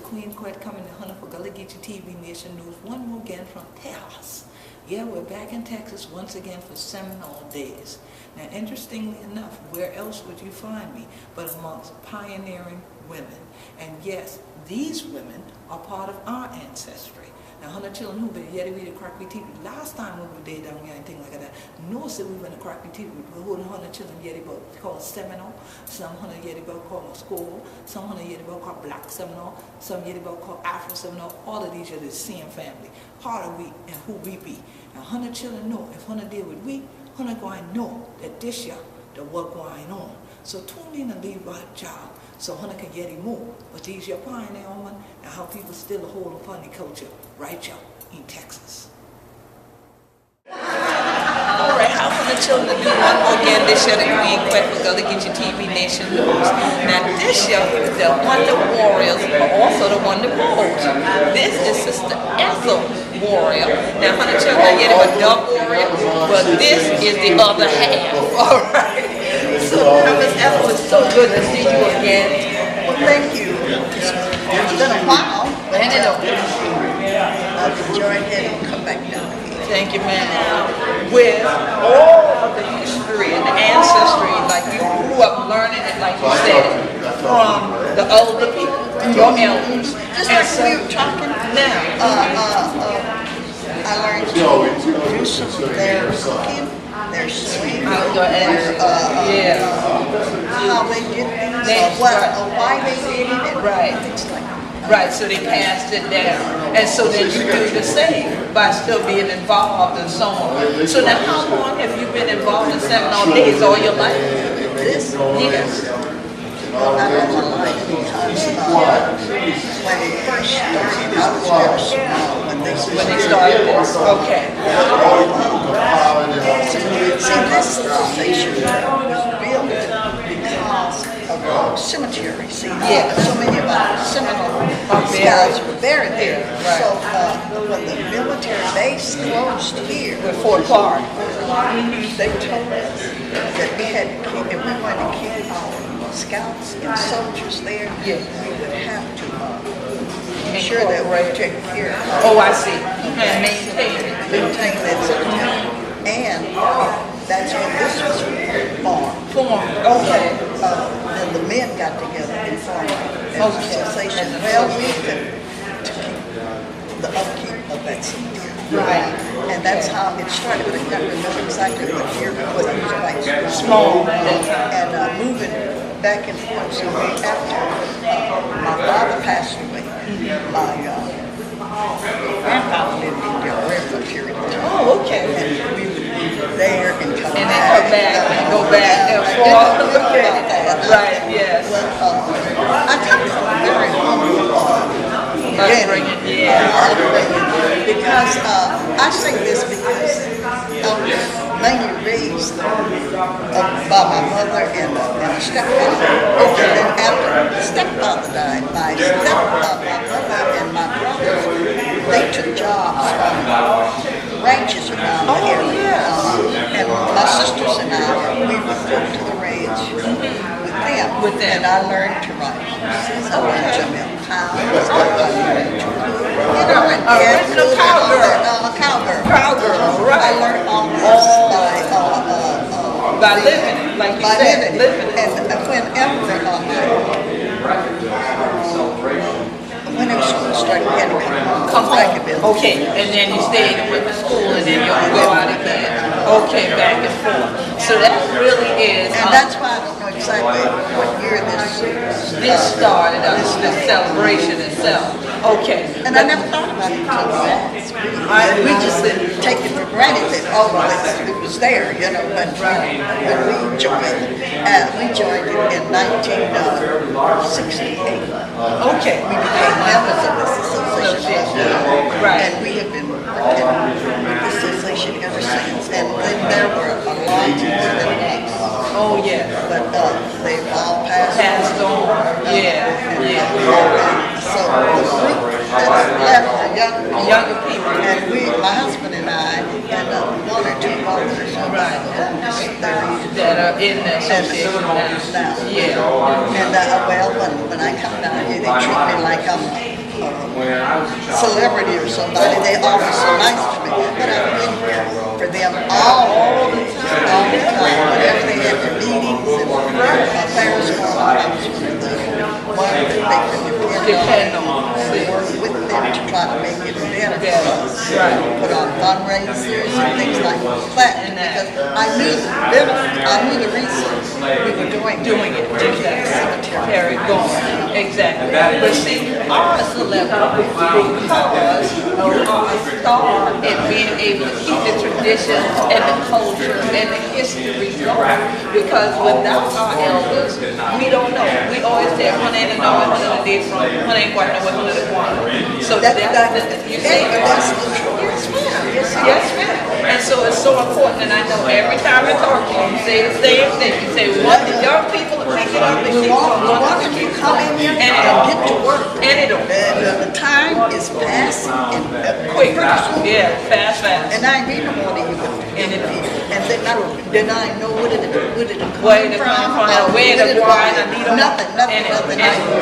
Queen Quet coming to Hunter for Gullah Geechee TV Nation News one more again from Texas. Yeah, we're back in Texas once again for Seminole Days. Now, interestingly enough, where else would you find me but amongst pioneering women? And yes, these women are part of our ancestry. Now, 100 children who been yet we the crack TV. Last time when we did down here and things like that, no said we went to crack TV. We hold 100 children yet about called Seminole, some 100 yet about called school, some 100 yet about called Black Seminole, some yet about called Afro Seminole. All of these are the same family. Part of we and who we be. Now, 100 children know if 100 deal with we, 100 going to know that this year the work going on. So tune in and leave our job. So 100 can get him more. But these your pioneer woman and how people still hold upon the culture right here in Texas. All right, how can the children do one more again this year? The Queen Quet for Gullah Geechee TV Nation News. Now this year, the Wonder Warriors are also the Wonder Bulls. This is Sister Ethel Warrior. Now 100 children are getting a dog warrior, but this is the other half. All right. So Miss Ethel, it's so good to see you again. Well, thank you. It's been a while, but I've enjoyed it and come back down here. Thank you, ma'am. With all of the history and the ancestry, like you grew up learning it, like you said, from the older people, your elders. Just like we were talking now. I learned to do some of their cooking, their sewing, how they did things, why they did it, and things like that. Right, so they passed it down. And so then you do the same by still being involved and so on. So now how long have you been involved in Seminole Days? All your life? This? Yes. Well, not all my life, because when we first started, I was very small when they started this. Okay. See, this association was built because of the cemetery. See, so many of our Seminole guys were buried there. Right. So when the military base closed here, With Fort Clark, they told us that we had to keep, if we wanted to keep our scouts and soldiers there, we would have to make sure that we're taking care of. Oh, I see. And maintain that cemetery. And that's when this was formed. Okay. Then the men got together and formed an association. Well, we could to keep the upkeep of that cemetery. Right. And that's how it started. But I can't remember exactly what year, but it was quite Small. And moving back and forth. So after my father passed away, my grandfather lived in Del Rey for a period of time. Oh, okay. And we would be there and come back. And then come back and go back and forth. Right, yes. Well, I come from a very humble because I say this because I was mainly raised by my mother and a stepfather. And then after the stepfather died, my mother and my brothers, they took jobs on ranches around the area. And my sisters and I, we would go to the ranch with them. And I learned to ride horses. I learned to milk cows. I learned to cowgirl. Right. I learned all this by living, like you said, living. And when it was started getting come home. Okay, and then you stayed with the school, and then you'll go out again. Okay, back and forth. So that really is. And that's why I don't know exactly what year this started. This celebration itself. Okay. And I never thought about it until that. We just didn't take it for granted that it was there, you know, when we joined. We joined in 1968. Okay. We became members of this association. Right. And we have been working with this association ever since. And then there were a lot more than us. Oh, yeah. But they've all passed on. Yeah. So the group that's left are younger people. And my husband and I, and one or two others that are in the association now. Yeah. And well, when I come down here, they treat me like I'm celebrity or somebody, they always so nice to me. But I've been here for them all the time, whenever they had their meetings and affairs going on. I was one that they could depend on, work with them to try to make it better. Put on fundraisers and things like that, because I knew the benefit, I knew the reason we were doing it to keep the cemetery going. Exactly. But see, you are a celebrity because you are a star in being able to keep the traditions and the culture and the history going. Because without our elders, we don't know. We always say, one ain't know where one of the days from, one ain't quite know where one of the one. So that's you say, That's the truth. yes, ma'am. And so it's so important, and I know every time I talk to you, you say the same thing. You say, what the young people are picking up and keep on Want to keep come in here and and get to work. And it don't. The time is passing and Quick. pretty soon. Yeah, fast. And I ain't no more than you. And then I know where it come from. Where to go, and I need nothing. And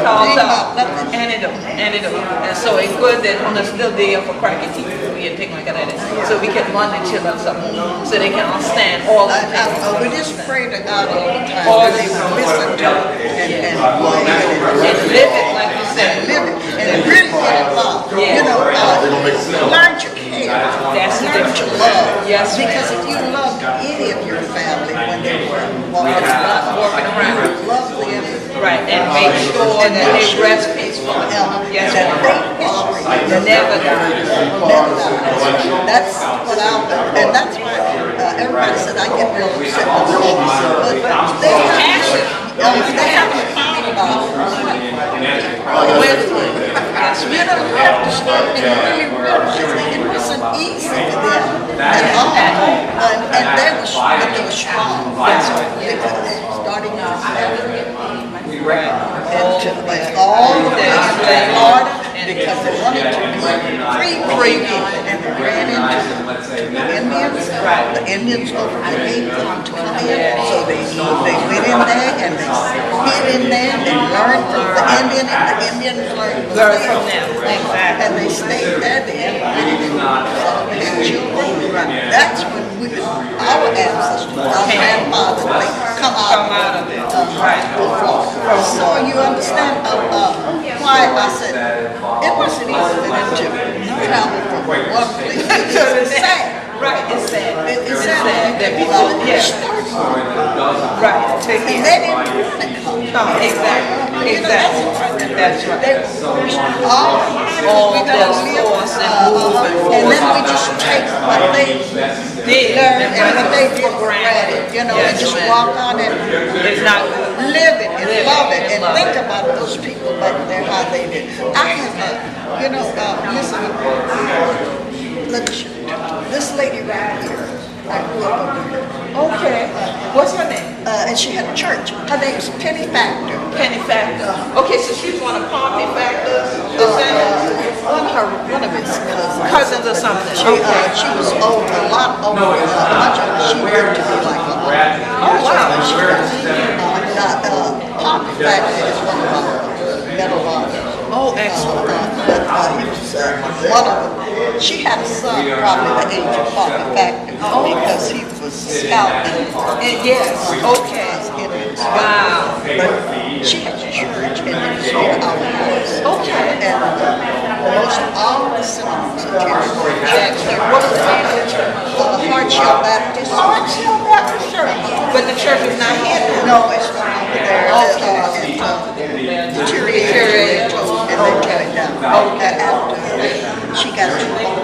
calls out. And it don't. And so it's good that on the still there for cracking teeth and things like that. So we can run the children something so they can understand all the things. We just pray to God all the time. All They the will listen to it and live it like you said. live it and really get involved. Yeah. You know, learn to care. That's the Learn to difference. love. Yes, Because if you loved any of your family when they were walking around, love them. Right, and make sure that they rest peaceful. Yes, That they history never die. That's what and that's why everybody said I get real upset with the ladies, but they have to think about wisdom. You don't have to start and really realize it wasn't easy for them at all, and they were strong. Because starting out and all the things they ordered because they wanted to be free people, and they ran into the Indians. The Indians overcame them to come in, so they went in there and they hid in there. They learned from the Indian, and the Indians learned from them. Exactly. And they stayed there. They immigrated and children. That's when our ancestors, our grandfathers, they come out of it. So you understand why I said it wasn't easy for them to travel from one place. It's sad. Right, it's sad. It's sad that people right. And they didn't come. No, exactly. That's right. They all their source and then we just take what they learned and what they did for granted, you know, and just walk on and live it and love it and think about those people back there, how they did. I have listen, let me show you. This lady right here, I grew up over here. Okay. What's her name? And she had a church. Her name's Penny Factor. Penny Factor. Okay, so she's one of Pompey Factor's one of his cousins or something. She was old, a lot older. She worked to be like a mother. Oh, wow. Pompey Factor is one of our medal honors. Oh, excellent. But he was one of them. She had a son probably the age of Pompey Factor because he was scouting. Yes, okay. Wow. But she had a church and it was near our house. Okay. And most all the Seminoles attended. What was the name of the church? Hartshill Baptist. Hartshill Baptist Church. But the church is not here now. No, it's not over there. Deteriorated, and they tore it down. After she got too old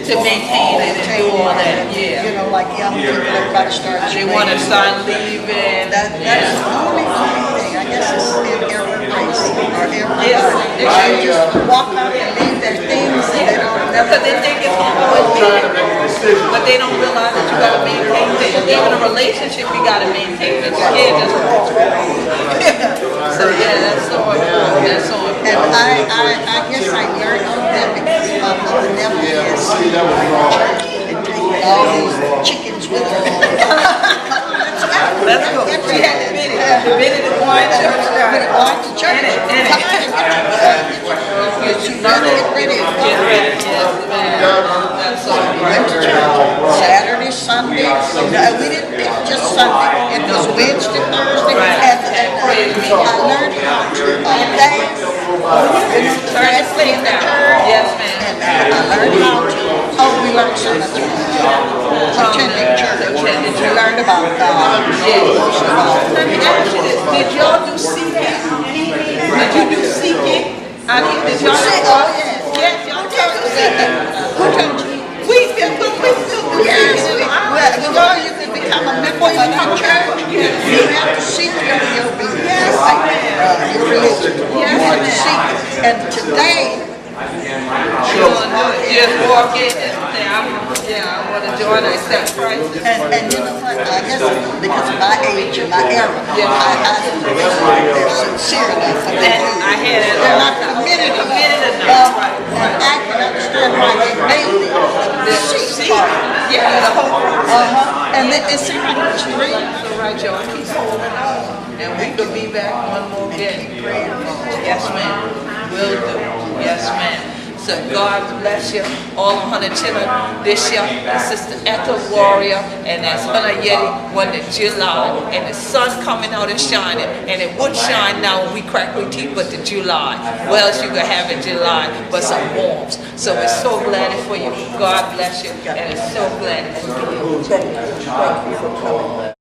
to maintain it and do all that, yeah. You know, like young people, everybody starts. They want to start leaving. That's the only thing. I guess it's in every place or every. Yes, they just walk out and leave their things, and they don't never. Because they think it's always good, but they don't realize that you got to maintain things. Even a relationship, you got to maintain it. You can't just walk away. So yeah, that's so important. That's so important. And I guess I learned from them because my mother never had seen and taking all those chickens with her. Let's go. She had the minute. The minute is going to church. Going to church. get you ready, get ready. Get ready, yes, man. That's so Went to church Saturday, Sunday. We didn't pick just Sunday. It was Wednesday, Thursday, and I learned how to dance. turn your sleeve down. Yes, ma'am. And I learned how to, we learned so much attending church. We learned about God. Let me ask you this. Did y'all do seeking? Did you do seeking? Did y'all See, oh, yes. Yes, y'all told us that. Who told you? We still do Yes, seeking. well, you can become a member of the church. You have to seek your religion. You have to seek it. And today, You don't do it. You just walk in and say, I want to join and accept Christ. and you know what, I guess because of my age and my era, they're sincere enough. But I had it. they're not committed enough. And I can understand why they made the seek part. Yeah, the whole And it seemed like it was free. So right, y'all, keep holding on. And we could be back one more day. Yes, ma'am. Will do. Yes, ma'am. So God bless you, all 100 children. This year, Sister Echo Warrior, and that's Hunter Yeti, one in July. And the sun coming out and shining. And it would shine now when we crack our teeth, but the July. Well, as you could have in July, but some warmth. So we're so glad for you. God bless you. And it's so glad for you. Thank you for coming.